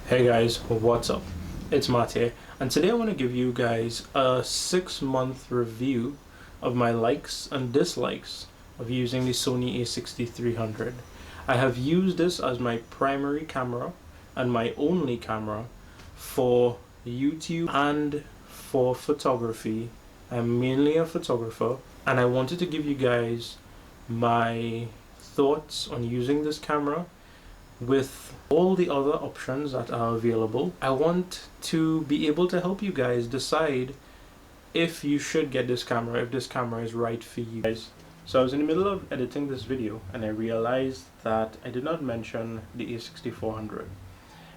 Hey guys, what's up? It's Matt here, and today I want to give you guys a 6-month review of my likes and dislikes of using the Sony a6300. I have used this as my primary camera and my only camera for YouTube and for photography. I'm mainly a photographer, and I wanted to give you guys my thoughts on using this camera with all the other options that are available. I want to be able to help you guys decide if you should get this camera, if this camera is right for you guys. So I was in the middle of editing this video and I realized that I did not mention the a6400.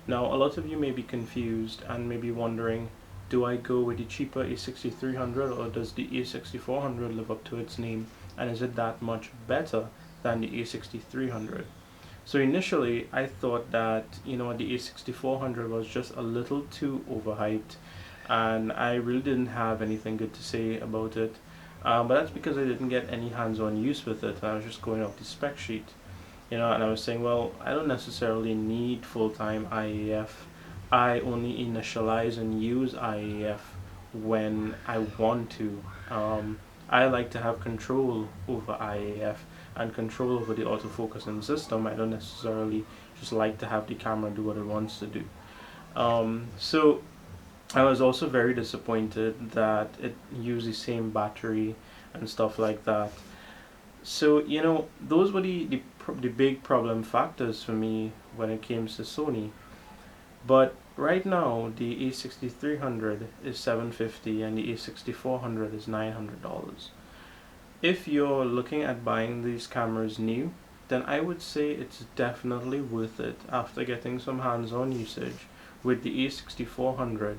Now a lot of you may be confused and may be wondering, do I go with the cheaper a6300 or does the a6400 live up to its name, and is it that much better than the a6300? So initially I thought that, the a6400 was just a little too overhyped and I really didn't have anything good to say about it. But that's because I didn't get any hands-on use with it. I was just going off the spec sheet, and I was saying, well, I don't necessarily need full-time IAF. I only initialize and use IAF when I want to. I like to have control over IAF and control over the autofocus in the system. I don't necessarily just like to have the camera do what it wants to do. So I was also very disappointed that it used the same battery and stuff like that. So those were the big problem factors for me when it came to Sony. But right now the a6300 is $750 and the a6400 is $900. If you're looking at buying these cameras new, then I would say it's definitely worth it after getting some hands-on usage with the a6400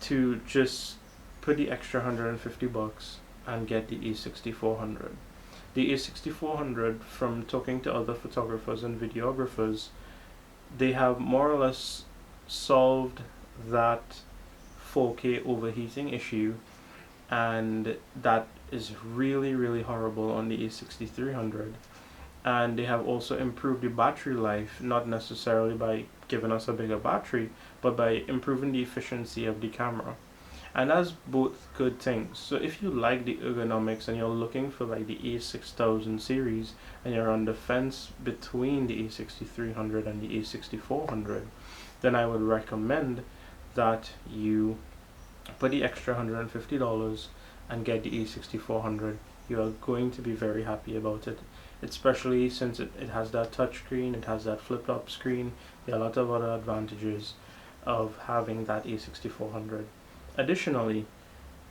to just put the extra $150 and get the a6400. The a6400, from talking to other photographers and videographers, they have more or less solved that 4K overheating issue, and that is really horrible on the a6300. And they have also improved the battery life, not necessarily by giving us a bigger battery, but by improving the efficiency of the camera. And that's both good things. So if you like the ergonomics and you're looking for like the a6000 series and you're on the fence between the a6300 and the a6400, then I would recommend that you put the extra $150 and get the a6400. You are going to be very happy about it, especially since it has that touch screen, it has that flip top screen. There are a lot of other advantages of having that a6400. Additionally,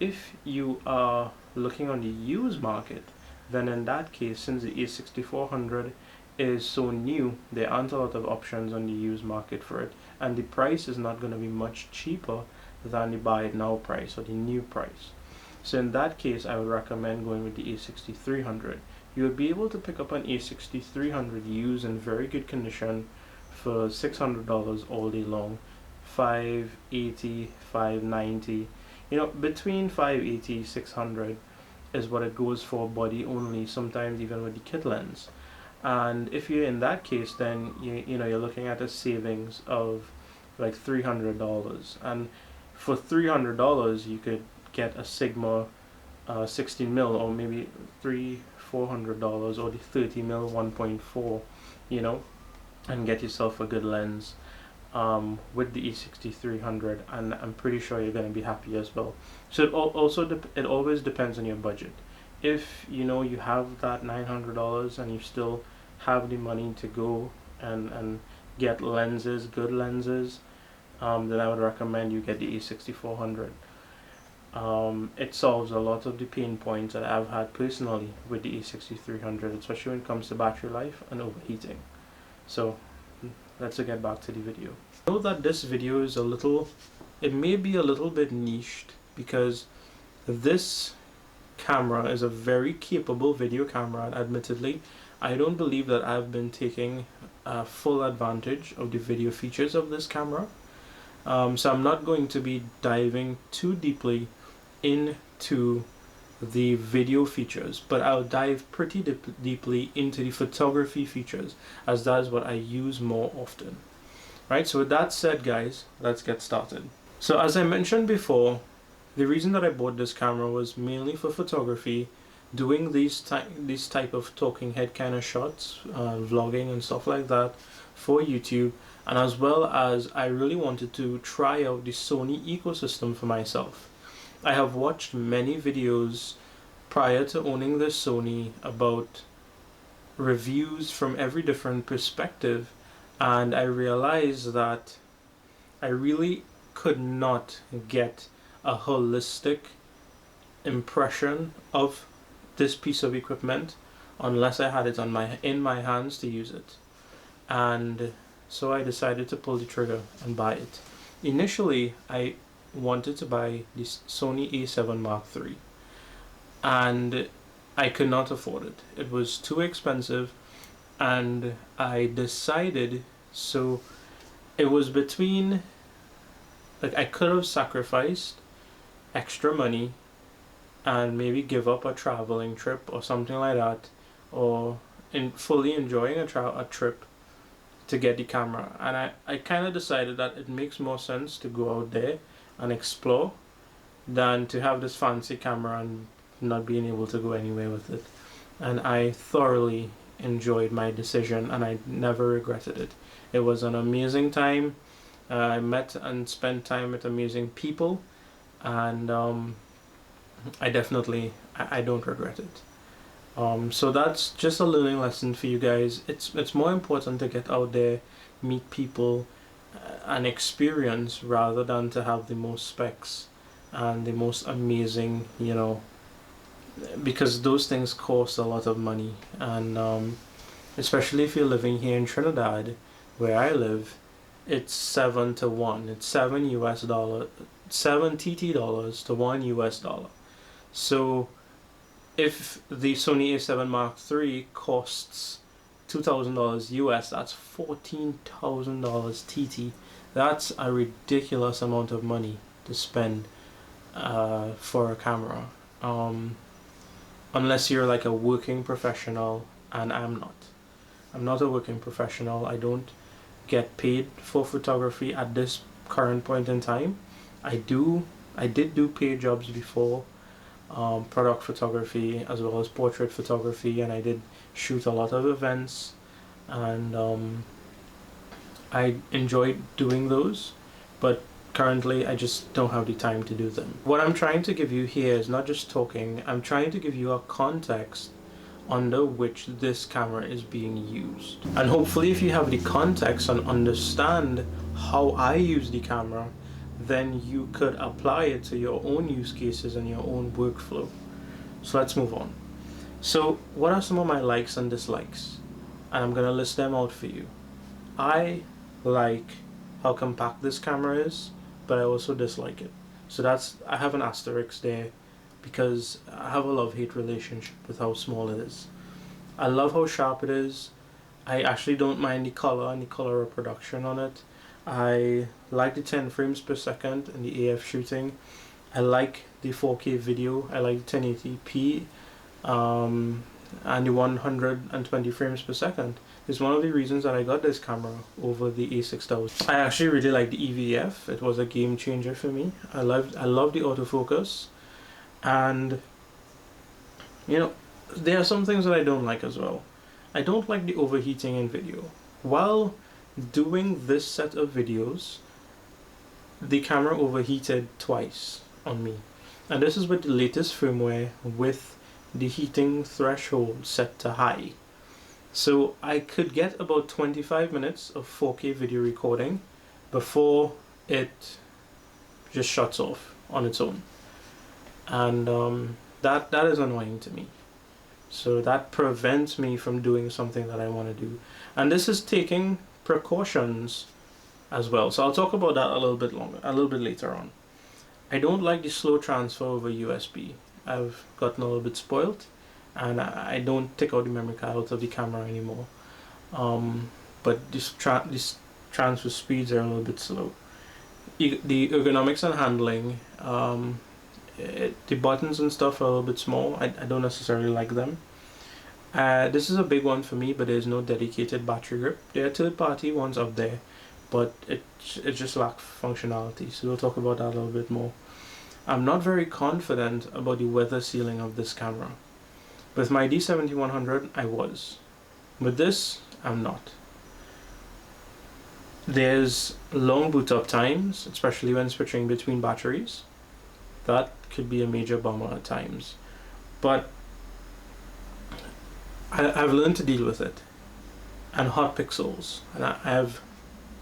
if you are looking on the used market, then in that case, since the a6400 is so new, there aren't a lot of options on the used market for it, and the price is not going to be much cheaper than the buy it now price or the new price. So in that case, I would recommend going with the a6300. You would be able to pick up an a6300 used in very good condition for $600 all day long. $580, $590, between $580, $600 is what it goes for body only, sometimes even with the kit lens. And if you're in that case, then you're looking at a savings of like $300. And for $300 you could get a Sigma 16mm, or maybe $400, or the 30mm 1.4, and get yourself a good lens with the a6300, and I'm pretty sure you're going to be happy as well. So it always depends on your budget. If you have that $900 and you still have the money to go and get lenses, good lenses, then I would recommend you get the a6400. It solves a lot of the pain points that I've had personally with the a6300, especially when it comes to battery life and overheating. So let's get back to the video. I know that this video is it may be a little bit niched, because this camera is a very capable video camera, and admittedly I don't believe that I've been taking full advantage of the video features of this camera. So I'm not going to be diving too deeply into the video features, but I'll dive pretty deeply into the photography features, as that is what I use more often. Right, so with that said, guys, let's get started. So as I mentioned before, the reason that I bought this camera was mainly for photography, doing these type of talking head kind of shots, vlogging and stuff like that for YouTube, and as well as I really wanted to try out the Sony ecosystem for myself. I have watched many videos prior to owning this Sony about reviews from every different perspective, and I realized that I really could not get a holistic impression of this piece of equipment unless I had it in my hands to use it. And so I decided to pull the trigger and buy it. Initially, I wanted to buy this Sony a7 Mark III, and I could not afford it. It was too expensive, and I decided, so it was between, like, I could have sacrificed extra money and maybe give up a traveling trip or something like that, or fully enjoying a trip to get the camera. And I kind of decided that it makes more sense to go out there and explore than to have this fancy camera and not being able to go anywhere with it. And I thoroughly enjoyed my decision, and I never regretted it. It was an amazing time. I met and spent time with amazing people, and I don't regret it. So that's just a learning lesson for you guys. It's more important to get out there, meet people, and experience, rather than to have the most specs and the most amazing, because those things cost a lot of money. And especially if you're living here in Trinidad, where I live, it's 7 to 1. It's $7 TT dollars to $1. So if the Sony a7 Mark III costs $2,000 US, that's $14,000 TT. That's a ridiculous amount of money to spend for a camera, unless you're like a working professional, and I'm not a working professional. I don't get paid for photography at this current point in time. I did do paid jobs before, product photography as well as portrait photography, and I did shoot a lot of events, and I enjoyed doing those, but currently I just don't have the time to do them. What I'm trying to give you here is not just talking. I'm trying to give you a context under which this camera is being used, and hopefully if you have the context and understand how I use the camera, then you could apply it to your own use cases and your own workflow. So let's move on. So what are some of my likes and dislikes? And I'm gonna list them out for you. I like how compact this camera is, but I also dislike it. So I have an asterisk there, because I have a love-hate relationship with how small it is. I love how sharp it is. I actually don't mind the color and the color reproduction on it. I like the 10 frames per second in the AF shooting. I like the 4K video. I like the 1080p and the 120 frames per second. It's one of the reasons that I got this camera over the a6000. I actually really like the EVF. It was a game changer for me. I love the autofocus, and there are some things that I don't like as well. I don't like the overheating in video. While doing this set of videos, the camera overheated twice on me, and this is with the latest firmware with the heating threshold set to high. So I could get about 25 minutes of 4K video recording before it just shuts off on its own, and that is annoying to me. So that prevents me from doing something that I want to do, and this is taking precautions as well. So I'll talk about that a little bit later on. I don't like the slow transfer over USB. I've gotten a little bit spoiled, and I don't take out the memory card out of the camera anymore. But these transfer speeds are a little bit slow. The ergonomics and handling, the buttons and stuff are a little bit small. I don't necessarily like them. This is a big one for me, but there's no dedicated battery grip. There are third-party ones up there, but it just lacks functionality. So we'll talk about that a little bit more. I'm not very confident about the weather sealing of this camera. With my D7100, I was. With this, I'm not. There's long boot up times, especially when switching between batteries. That could be a major bummer at times. But I've learned to deal with it. And hot pixels. And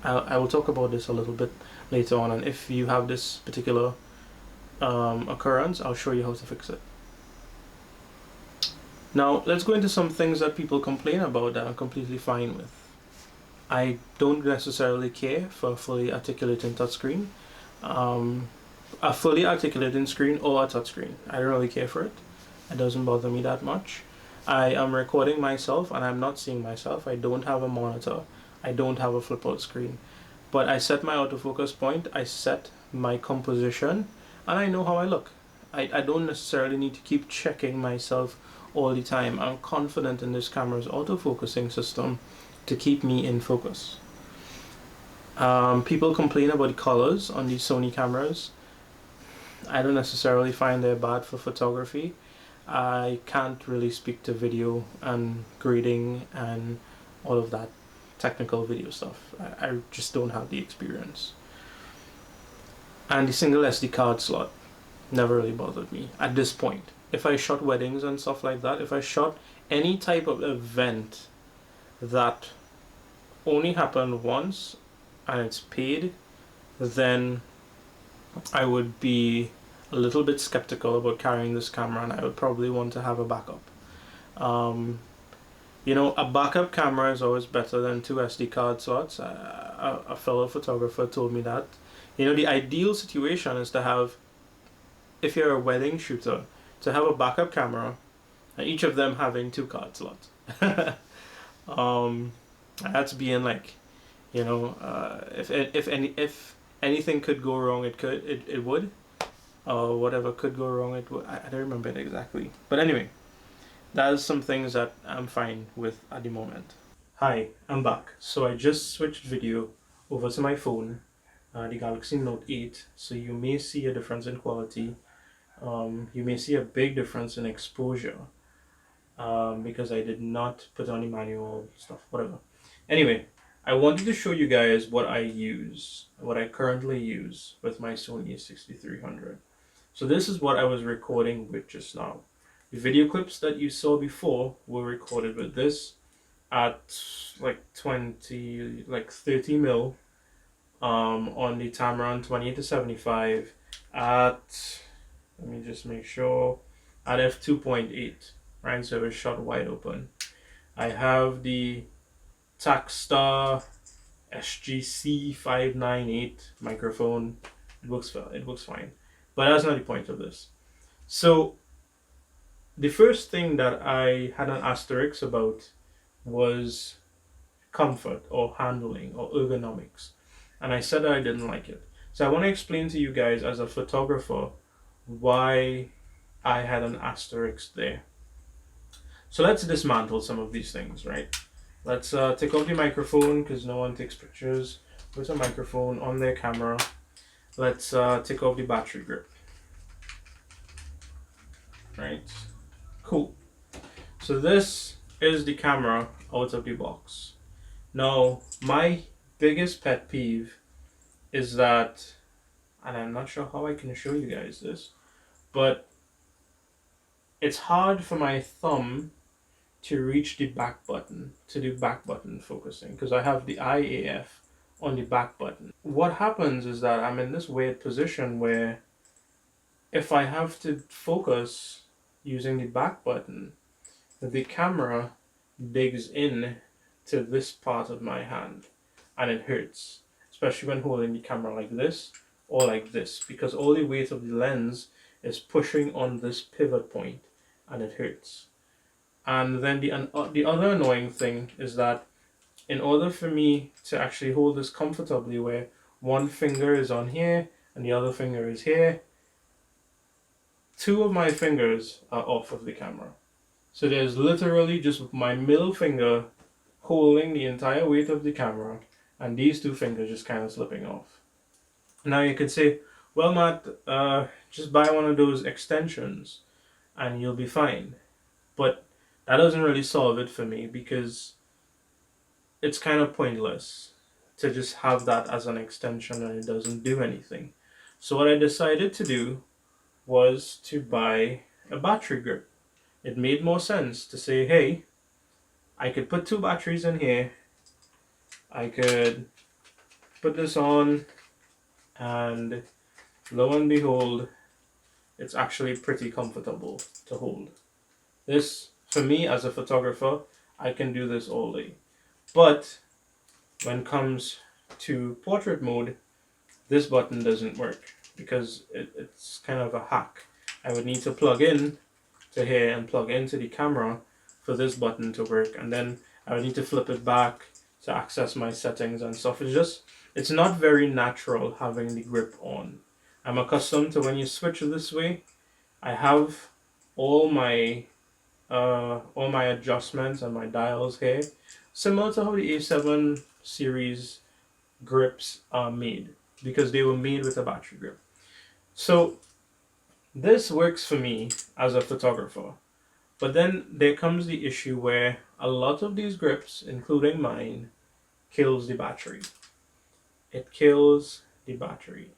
I will talk about this a little bit later on. And if you have this particular occurrence, I'll show you how to fix it. Now, let's go into some things that people complain about that I'm completely fine with. I don't necessarily care for a fully articulating touchscreen. A fully articulating screen or a touchscreen. I don't really care for it. It doesn't bother me that much. I am recording myself and I'm not seeing myself. I don't have a monitor. I don't have a flip out screen. But I set my autofocus point, I set my composition, and I know how I look. I don't necessarily need to keep checking myself all the time. I'm confident in this camera's autofocusing system to keep me in focus. People complain about the colors on these Sony cameras. I don't necessarily find they're bad for photography. I can't really speak to video and grading and all of that technical video stuff. I just don't have the experience. And the single SD card slot never really bothered me at this point. If I shot weddings and stuff like that, if I shot any type of event that only happened once and it's paid, then I would be a little bit skeptical about carrying this camera, and I would probably want to have a backup. You know, a backup camera is always better than two SD card slots. A fellow photographer told me that. You know, the ideal situation is to have, if you're a wedding shooter, to have a backup camera and each of them having two card slots. That's being like, you know, if anything could go wrong, it would. Whatever could go wrong, it would. I don't remember it exactly. But anyway, that is some things that I'm fine with at the moment. Hi, I'm back. So I just switched video over to my phone, the Galaxy Note 8. So you may see a difference in quality. You may see a big difference in exposure because I did not put on the manual stuff, whatever. Anyway, I wanted to show you guys what I use, what I currently use with my Sony a6300. So this is what I was recording with just now. The video clips that you saw before were recorded with this at like 30 mil on the Tamron 28-75 at, let me just make sure, at f2.8, right? So it was shot wide open. I have the Takstar SGC598 microphone. It works fine. But that's not the point of this. So the first thing that I had an asterisk about was comfort or handling or ergonomics. And I said that I didn't like it. So I want to explain to you guys as a photographer why I had an asterisk there. So let's dismantle some of these things, right? Let's take off the microphone because no one takes pictures with a microphone on their camera. Let's take off the battery grip. Right, cool. So this is the camera out of the box. Now, my biggest pet peeve is that, and I'm not sure how I can show you guys this, but it's hard for my thumb to reach the back button, to do back button focusing, because I have the IAF on the back button. What happens is that I'm in this weird position where if I have to focus using the back button, the camera digs in to this part of my hand and it hurts, especially when holding the camera like this or like this, because all the weight of the lens is pushing on this pivot point and it hurts. And then the other annoying thing is that in order for me to actually hold this comfortably, where one finger is on here and the other finger is here, two of my fingers are off of the camera. So there's literally just my middle finger holding the entire weight of the camera, and these two fingers just kind of slipping off. Now you could say, well, Matt, just buy one of those extensions and you'll be fine. But that doesn't really solve it for me, because it's kind of pointless to just have that as an extension and it doesn't do anything. So what I decided to do was to buy a battery grip. It made more sense to say, hey, I could put two batteries in here, I could put this on, and lo and behold, it's actually pretty comfortable to hold. This, for me as a photographer, I can do this all day. But when it comes to portrait mode, this button doesn't work, because it's kind of a hack. I would need to plug in to here and plug into the camera for this button to work, and then I would need to flip it back to access my settings and stuff. It's not very natural having the grip on. I'm accustomed to when you switch this way, I have all my adjustments and my dials here, similar to how the A7 series grips are made, because they were made with a battery grip. So this works for me as a photographer. But then there comes the issue where a lot of these grips, including mine, kills the battery. It kills the battery.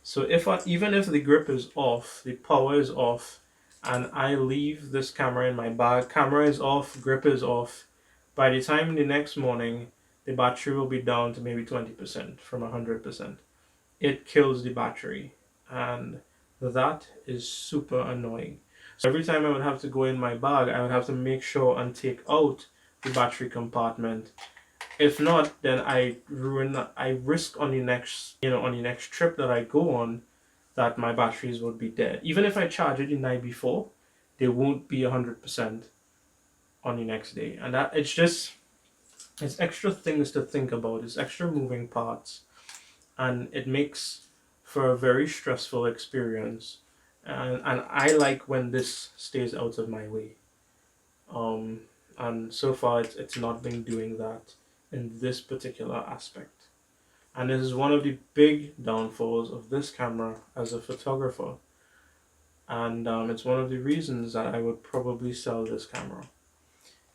So even if the grip is off, the power is off, and I leave this camera in my bag, camera is off, grip is off, by the time the next morning, the battery will be down to maybe 20% from 100%. It kills the battery, and that is super annoying. So every time I would have to go in my bag, I would have to make sure and take out the battery compartment. If not, then I risk on the next trip that I go on, that my batteries would be dead. Even if I charge it the night before, they won't be 100% on the next day. And that it's extra things to think about. It's extra moving parts, and it makes for a very stressful experience. And I like when this stays out of my way. And so far it's not been doing that in this particular aspect. And this is one of the big downfalls of this camera as a photographer. And it's one of the reasons that I would probably sell this camera.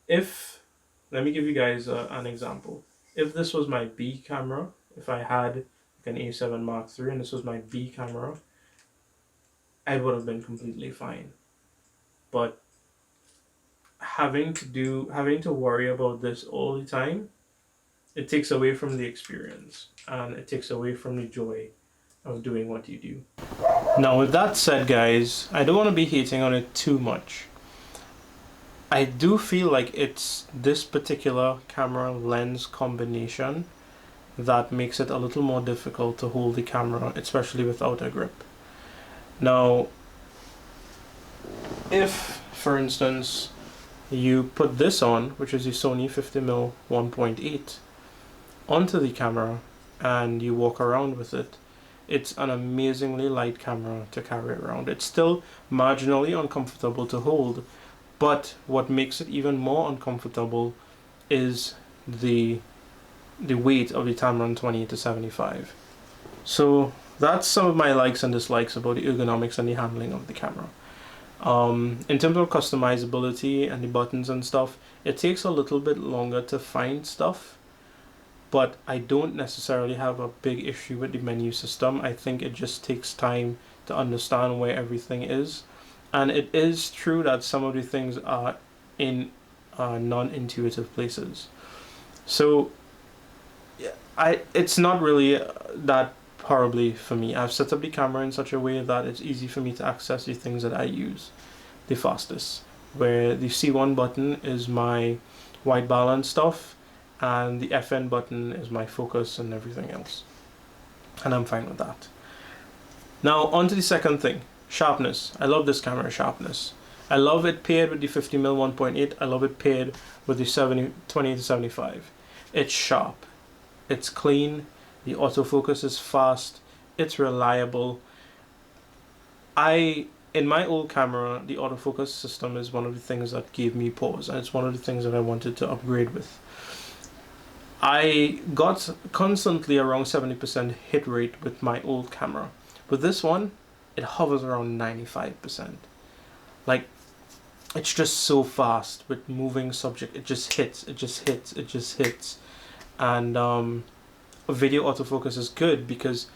Let me give you guys an example. If this was my B camera, if I had an A7 Mark III and this was my B camera, I would have been completely fine. But having to worry about this all the time, it takes away from the experience, and it takes away from the joy of doing what you do. Now with that said, guys, I don't want to be hating on it too much. I do feel like it's this particular camera lens combination that makes it a little more difficult to hold the camera, especially without a grip. Now, if, for instance, you put this on, which is the Sony 50mm 1.8, onto the camera and you walk around with it, it's an amazingly light camera to carry around. It's still marginally uncomfortable to hold, but what makes it even more uncomfortable is the weight of the Tamron 28-75. So that's some of my likes and dislikes about the ergonomics and the handling of the camera. In terms of customizability and the buttons and stuff, it takes a little bit longer to find stuff, but I don't necessarily have a big issue with the menu system. I think it just takes time to understand where everything is. And it is true that some of the things are in non-intuitive places. So it's not really that horribly for me. I've set up the camera in such a way that it's easy for me to access the things that I use the fastest, where the C1 button is my white balance stuff and the FN button is my focus and everything else, and I'm fine with that. Now on to the second thing, sharpness. I love this camera sharpness. I love it paired with the 50mm 1.8. I love it paired with the 20-75. It's sharp, it's clean, the autofocus is fast, it's reliable. In my old camera, the autofocus system is one of the things that gave me pause, and it's one of the things that I wanted to upgrade with. I got constantly around 70% hit rate with my old camera. With this one, it hovers around 95%. Like, it's just so fast with moving subject. It just hits, it just hits, it just hits. And video autofocus is good because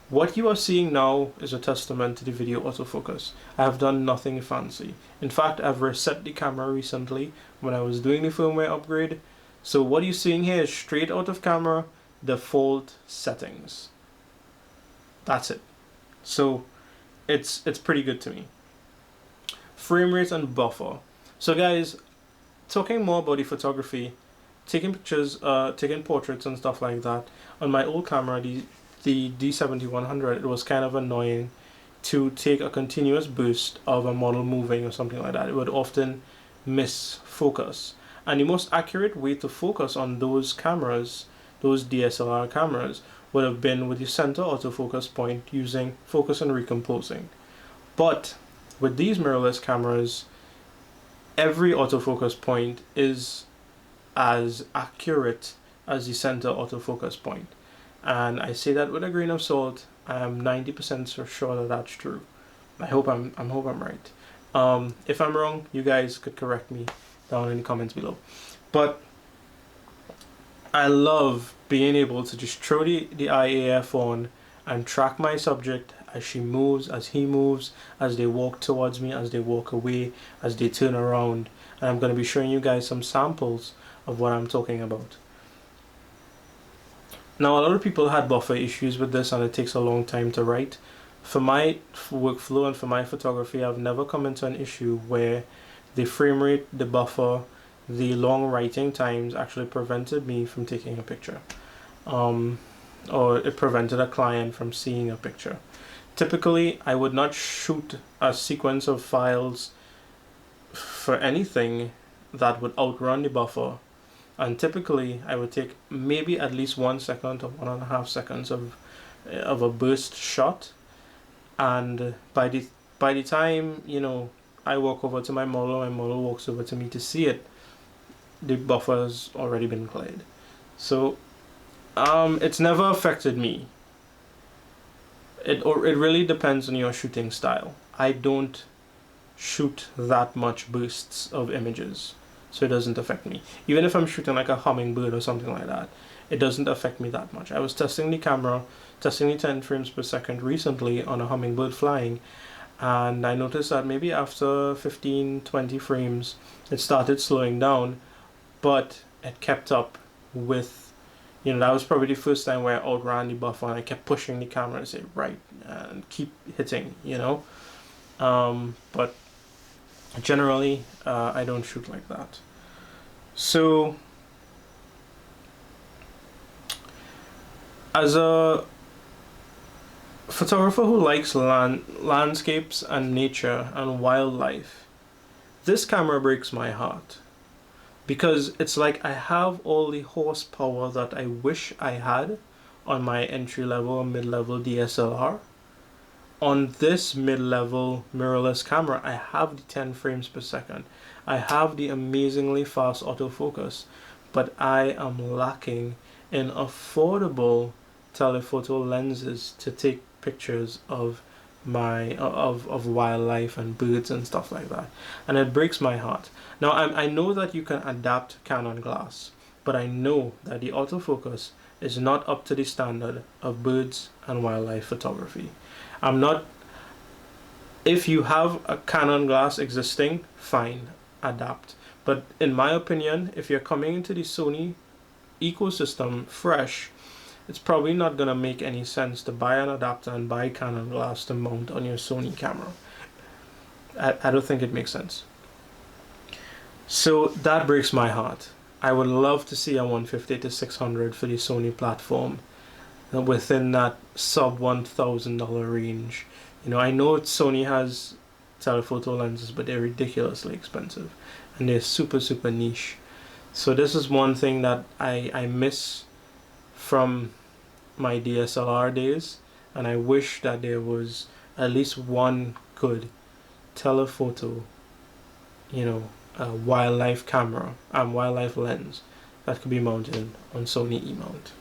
what you are seeing now is a testament to the video autofocus. I have done nothing fancy. In fact, I've reset the camera recently when I was doing the firmware upgrade. So what you're seeing here is straight out of camera, default settings. That's it. So it's pretty good to me. Frame rate and buffer. So guys, talking more about the photography, taking pictures, taking portraits and stuff like that. On my old camera, the a6300, it was kind of annoying to take a continuous burst of a model moving or something like that. It would often miss focus. And the most accurate way to focus on those cameras, those DSLR cameras, would have been with the center autofocus point using focus and recomposing. But with these mirrorless cameras, every autofocus point is as accurate as the center autofocus point. And I say that with a grain of salt. I am 90% sure that that's true. I hope I'm right. If I'm wrong, you guys could correct me down in the comments below. But I love being able to just throw the IAF on and track my subject as she moves, as he moves, as they walk towards me, as they walk away, as they turn around. And I'm going to be showing you guys some samples of what I'm talking about. Now, a lot of people had buffer issues with this and it takes a long time to write. For my workflow and for my photography, I've never come into an issue where the frame rate, the buffer, the long writing times actually prevented me from taking a picture. Or it prevented a client from seeing a picture. Typically, I would not shoot a sequence of files for anything that would outrun the buffer. And typically, I would take maybe at least 1 second or 1.5 seconds of a burst shot. And by the time, you know, I walk over to my model walks over to me to see it, the buffer has already been cleared. So it's never affected me. It really depends on your shooting style. I don't shoot that much bursts of images, so it doesn't affect me. Even if I'm shooting like a hummingbird or something like that, it doesn't affect me that much. I was testing the camera, testing the 10 frames per second recently on a hummingbird flying, and I noticed that maybe after 15-20 frames it started slowing down, but it kept up with, you know, that was probably the first time where I outran the buffer and I kept pushing the camera and say right and keep hitting, you know. But generally I don't shoot like that. So as a photographer who likes landscapes and nature and wildlife, this camera breaks my heart, because it's like I have all the horsepower that I wish I had on my entry-level or mid-level DSLR. On this mid-level mirrorless camera, I have the 10 frames per second. I have the amazingly fast autofocus, but I am lacking in affordable telephoto lenses to take pictures of my of wildlife and birds and stuff like that, and it breaks my heart. Now I know that you can adapt Canon glass, but I know that the autofocus is not up to the standard of birds and wildlife photography. I'm not. If you have a Canon glass existing, fine, adapt. But in my opinion, if you're coming into the Sony ecosystem fresh, it's probably not going to make any sense to buy an adapter and buy Canon glass to mount on your Sony camera. I don't think it makes sense. So that breaks my heart. I would love to see a 150-600 for the Sony platform within that sub $1,000 range. You know, I know Sony has telephoto lenses, but they're ridiculously expensive and they're super niche. So this is one thing that I miss from my DSLR days, and I wish that there was at least one good telephoto, you know, wildlife camera and wildlife lens that could be mounted on Sony E-mount.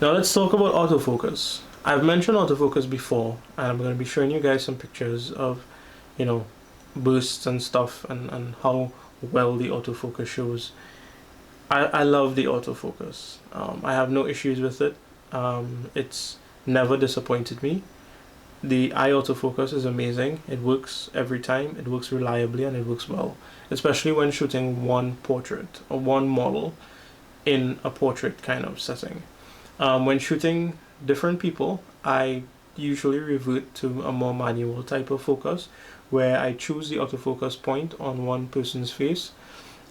Now let's talk about autofocus. I've mentioned autofocus before, and I'm going to be showing you guys some pictures of, you know, bursts and stuff, and how well the autofocus shows. I love the autofocus. I have no issues with it. It's never disappointed me. The eye autofocus is amazing. It works every time. It works reliably, and it works well, especially when shooting one portrait or one model in a portrait kind of setting. When shooting different people, I usually revert to a more manual type of focus, where I choose the autofocus point on one person's face,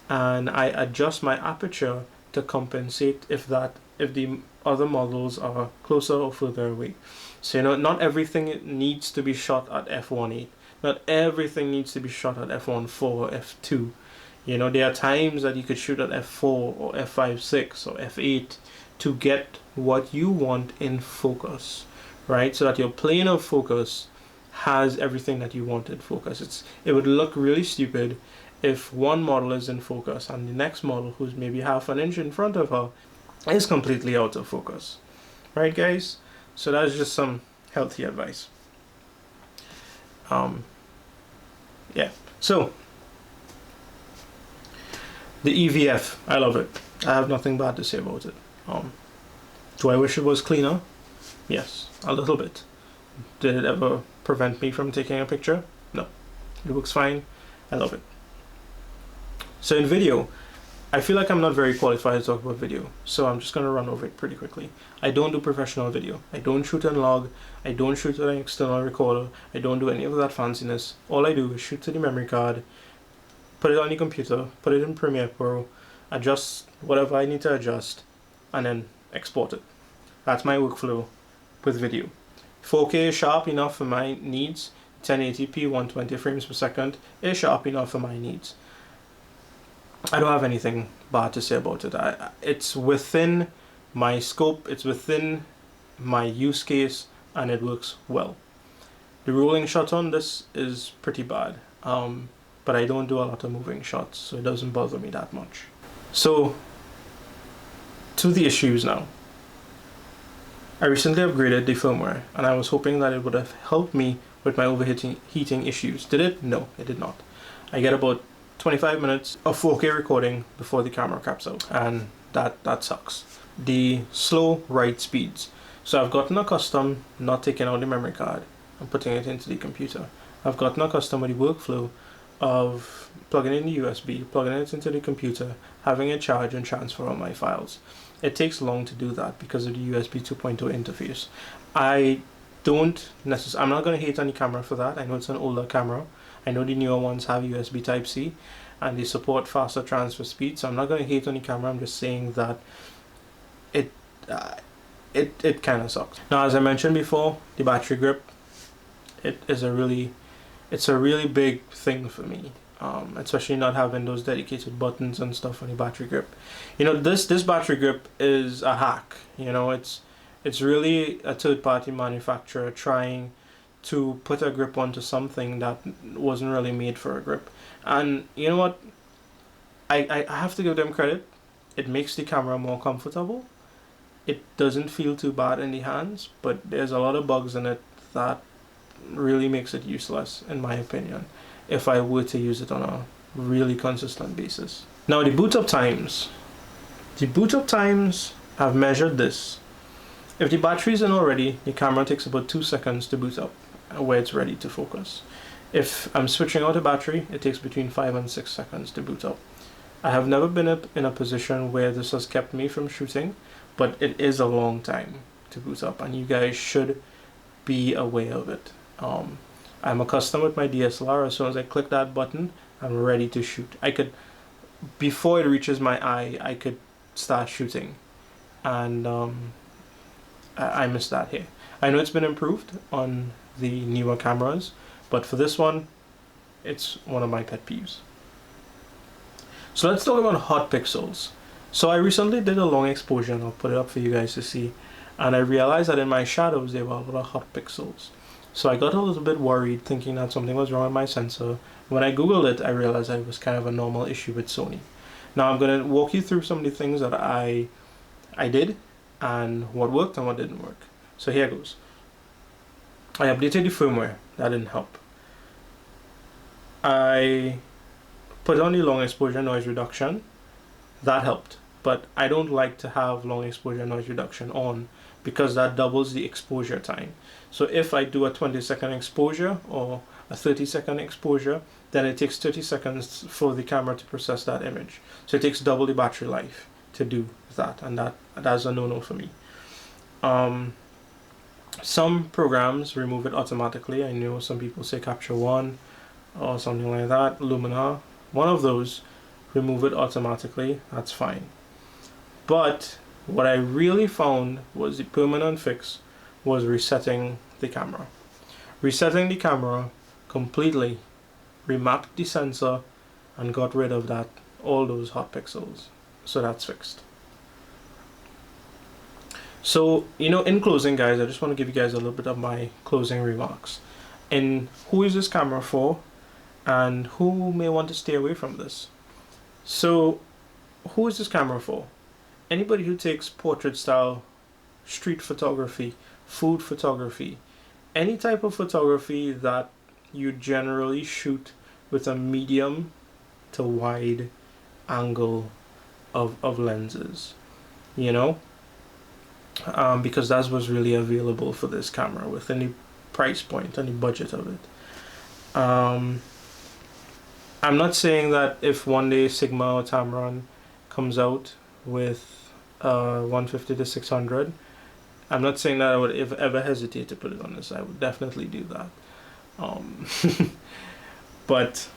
and I adjust my aperture to compensate if the other models are closer or further away. So, you know, not everything needs to be shot at f1.8. Not everything needs to be shot at f1.4 or f2. You know, there are times that you could shoot at f4 or f5.6 or f8 to get what you want in focus, right? So that your plane of focus has everything that you want in focus. It would look really stupid if one model is in focus and the next model, who's maybe half an inch in front of her, is completely out of focus. Right, guys? So that's just some healthy advice. Yeah. So the EVF, I love it. I have nothing bad to say about it. Do I wish it was cleaner? Yes, a little bit. Did it ever prevent me from taking a picture? No. It works fine. I love it. So in video, I feel like I'm not very qualified to talk about video, so I'm just going to run over it pretty quickly. I don't do professional video. I don't shoot and log. I don't shoot with an external recorder. I don't do any of that fanciness. All I do is shoot to the memory card, put it on the computer, put it in Premiere Pro, adjust whatever I need to adjust, and then export it. That's my workflow with video. 4K is sharp enough for my needs. 1080p 120 frames per second is sharp enough for my needs. I don't have anything bad to say about it. It's within my scope, it's within my use case, and it works well. The rolling shot on this is pretty bad, but I don't do a lot of moving shots, so it doesn't bother me that much. So, to the issues now. I recently upgraded the firmware, and I was hoping that it would have helped me with my overheating issues. Did it? No, it did not. I get about 25 minutes of 4K recording before the camera caps out, and that sucks. The slow write speeds. So I've gotten accustomed not taking out the memory card and putting it into the computer. I've gotten accustomed with the workflow of plugging in the USB, plugging it into the computer, having it charge and transfer all my files. It takes long to do that because of the USB 2.0 interface. I'm not going to hate on the camera for that. I know it's an older camera. I know the newer ones have USB Type-C and they support faster transfer speed, so I'm not going to hate on the camera. I'm just saying that it kind of sucks. Now, as I mentioned before, the battery grip, it's a really big thing for me, especially not having those dedicated buttons and stuff on the battery grip. You know, this battery grip is a hack. You know, it's really a third-party manufacturer trying to put a grip onto something that wasn't really made for a grip. And you know what? I have to give them credit. It makes the camera more comfortable. It doesn't feel too bad in the hands, but there's a lot of bugs in it that really makes it useless, in my opinion, if I were to use it on a really consistent basis. Now, the boot up times. The boot up times, I've measured this. If the battery is in already, the camera takes about 2 seconds to boot up, where it's ready to focus. If I'm switching out a battery, it takes between 5 and 6 seconds to boot up. I have never been in a position where this has kept me from shooting, but it is a long time to boot up, and you guys should be aware of it. I'm accustomed with my DSLR. As soon as I click that button, I'm ready to shoot. Before it reaches my eye, I could start shooting, and I missed that here. I know it's been improved on the newer cameras, but for this one, it's one of my pet peeves. So let's talk about hot pixels. So I recently did a long exposure, and I'll put it up for you guys to see, and I realized that in my shadows there were a lot of hot pixels. So I got a little bit worried, thinking that something was wrong with my sensor. When I googled it, I realized that it was kind of a normal issue with Sony. Now I'm going to walk you through some of the things that I did, and what worked and what didn't work. So here goes. I updated the firmware. That didn't help. I put on the long exposure noise reduction. That helped. But I don't like to have long exposure noise reduction on, because that doubles the exposure time. So if I do a 20-second exposure or a 30-second exposure, then it takes 30 seconds for the camera to process that image. So it takes double the battery life to do that, and that's a no-no for me. Some programs remove it automatically. I know some people say Capture One or something like that, Lumina. One of those remove it automatically. That's fine. But what I really found was the permanent fix was resetting the camera. Resetting the camera completely, remapped the sensor, and got rid of all those hot pixels. So that's fixed. So, in closing, guys, I just want to give you guys a little bit of my closing remarks. And who is this camera for, and who may want to stay away from this? So, who is this camera for? Anybody who takes portrait style, street photography, food photography, any type of photography that you generally shoot with a medium to wide angle of lenses, because that was really available for this camera within the price point and the budget of it. I'm not saying that if one day Sigma or Tamron comes out with 150-600, I'm not saying that I would ever hesitate to put it on this. I would definitely do that. But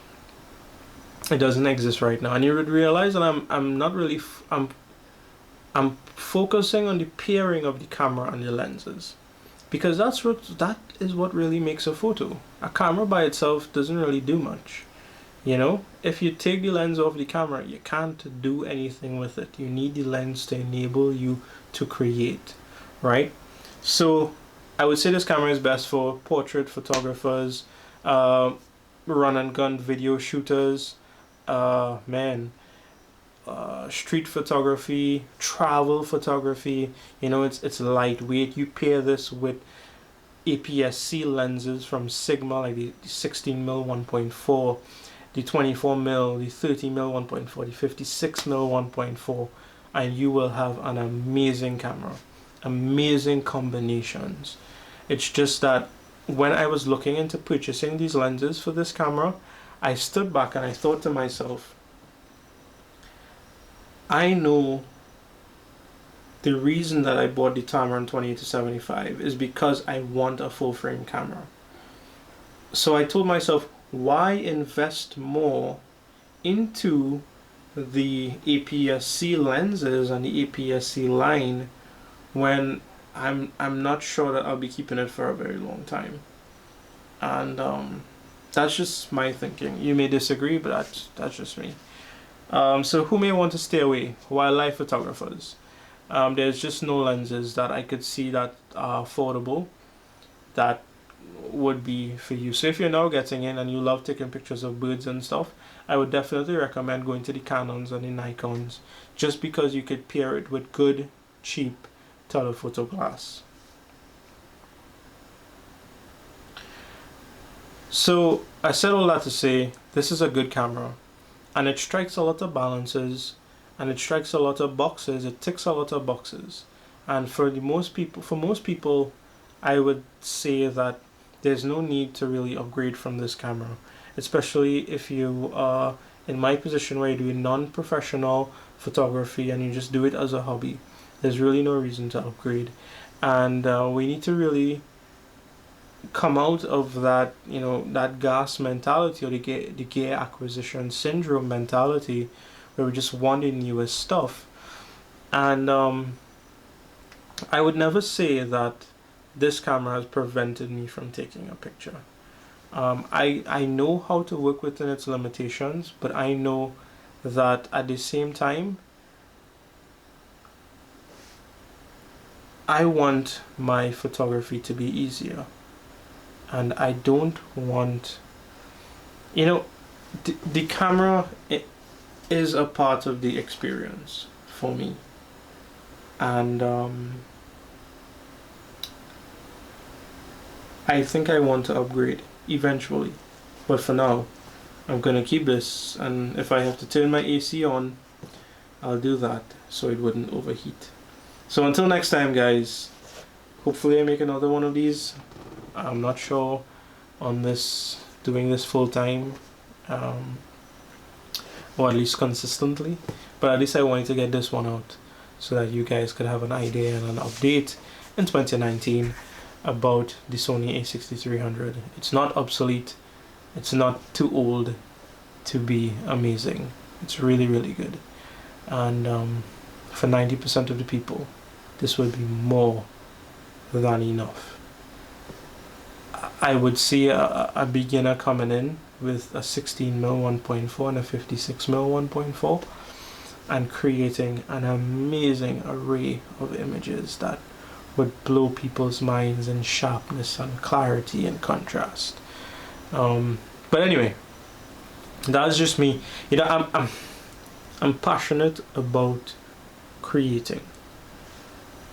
it doesn't exist right now, and you would realize that I'm not really I'm focusing on the pairing of the camera and the lenses, because that is what really makes a photo. A camera by itself doesn't really do much. If you take the lens off the camera, you can't do anything with it. You need the lens to enable you to create, right? So I would say this camera is best for portrait photographers, run and gun video shooters, street photography, travel photography. It's lightweight. You pair this with APS-C lenses from Sigma, like the 16mm 1.4, the 24mm, the 30mm 1.4, the 56mm 1.4, and you will have an amazing camera, amazing combinations. It's just that when I was looking into purchasing these lenses for this camera, I stood back and I thought to myself, I know the reason that I bought the Tamron 28-75 is because I want a full frame camera. So I told myself, why invest more into the APS-C lenses and the APS-C line when I'm not sure that I'll be keeping it for a very long time? And that's just my thinking. You may disagree, but that's just me. So who may want to stay away? Wildlife photographers. There's just no lenses that I could see that are affordable that would be for you. So if you're now getting in and you love taking pictures of birds and stuff, I would definitely recommend going to the Canons and the Nikons, just because you could pair it with good, cheap telephoto glass. So I said all that to say, this is a good camera, and it strikes a lot of balances, and it strikes a lot of boxes. It ticks a lot of boxes, and for most people, I would say that there's no need to really upgrade from this camera, especially if you are in my position where you're doing non-professional photography and you just do it as a hobby. There's really no reason to upgrade, and we need to really come out of that, that gas mentality, or the gear acquisition syndrome mentality, where we just want the newest stuff. And I would never say that this camera has prevented me from taking a picture. I know how to work within its limitations, but I know that at the same time, I want my photography to be easier. and I don't want, you know, the camera, it is a part of the experience for me, and I think I want to upgrade eventually, but for now I'm gonna keep this, and if I have to turn my AC on, I'll do that so it wouldn't overheat. So until next time, guys, hopefully I make another one of these. I'm not sure on this, doing this full time, or at least consistently, but at least I wanted to get this one out so that you guys could have an idea and an update in 2019 about the Sony a6300. It's not obsolete, it's not too old to be amazing. It's really, really good, and for 90% of the people this would be more than enough. I would see a beginner coming in with a 16mm 1.4 and a 56mm 1.4 and creating an amazing array of images that would blow people's minds in sharpness and clarity and contrast. But anyway, that's just me. You know, I'm passionate about creating,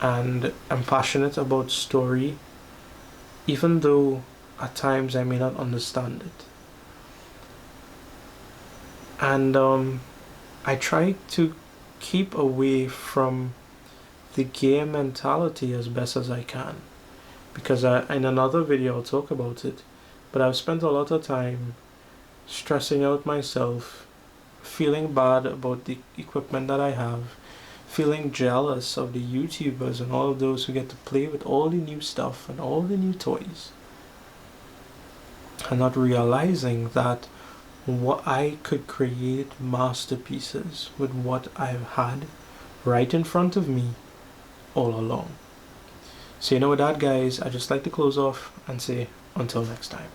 and I'm passionate about story, even though at times I may not understand it. And I try to keep away from the game mentality as best as I can, because in another video I'll talk about it, but I've spent a lot of time stressing out myself, feeling bad about the equipment that I have, feeling jealous of the YouTubers and all of those who get to play with all the new stuff and all the new toys, and not realizing that what I could create masterpieces with what I've had right in front of me all along. So you know, with that, guys, I just like to close off and say until next time.